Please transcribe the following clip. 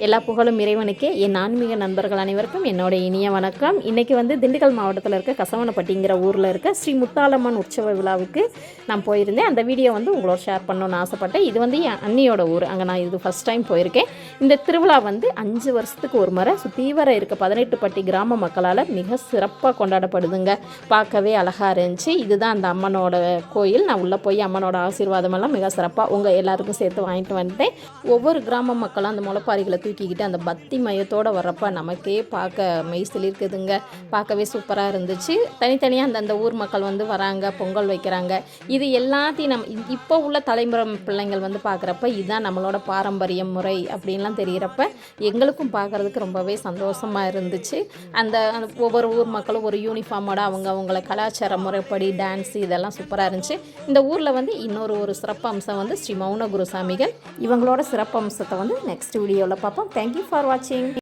எல்லா புகழும் இறைவனுக்கே. என் ஆன்மீக நண்பர்கள் அனைவருக்கும் என்னோட இனிய வணக்கம். இன்றைக்கி திண்டுக்கல் மாவட்டத்தில் இருக்க கசவனப்பட்டிங்கிற ஊரில் இருக்க ஸ்ரீ முத்தாலம்மன் உற்சவ விழாவுக்கு நான் போயிருந்தேன். அந்த வீடியோ உங்களோட ஷேர் பண்ணணும்னு ஆசைப்பட்டேன். இது என் அண்ணியோட ஊர். அங்கே நான் இது ஃபஸ்ட் டைம் போயிருக்கேன். இந்த திருவிழா 5 வருஷத்துக்கு ஒரு முறை சுத்தீவர இருக்க 18 பட்டி கிராம மக்களால் மிக சிறப்பாக கொண்டாடப்படுதுங்க. பார்க்கவே அழகாக இருந்துச்சு. இதுதான் அந்த அம்மனோட கோயில். நான் உள்ளே போய் அம்மனோட ஆசீர்வாதமெல்லாம் மிக சிறப்பாக உங்கள் எல்லாருக்கும் சேர்த்து வாங்கிட்டு வந்தேன். ஒவ்வொரு கிராம மக்களும் அந்த முளைப்பாரிகளை தூக்கிக்கிட்டு அந்த பக்தி மையத்தோடு வர்றப்ப நமக்கே பார்க்க மெய்சில் இருக்குதுங்க. பார்க்கவே சூப்பராக இருந்துச்சு. தனித்தனியாக அந்தந்த ஊர் மக்கள் வராங்க, பொங்கல் வைக்கிறாங்க. இது எல்லாத்தையும் இப்போ உள்ள தலைமுறை பிள்ளைங்கள் பார்க்குறப்ப இதுதான் நம்மளோட பாரம்பரிய முறை அப்படின்லாம் தெரிகிறப்ப எங்களுக்கும் பார்க்குறதுக்கு ரொம்பவே சந்தோஷமாக இருந்துச்சு. அந்த ஒவ்வொரு ஊர் மக்களும் ஒரு யூனிஃபார்மோட அவங்கள கலாச்சார முறைப்படி டான்ஸ் இதெல்லாம் சூப்பராக இருந்துச்சு. இந்த ஊரில் இன்னொரு சிறப்பு அம்சம் ஸ்ரீ மௌன குருசாமிகள். இவங்களோட சிறப்பு அம்சத்தை நெக்ஸ்ட் வீடியோவில் பார்ப்போம். Thank you for watching.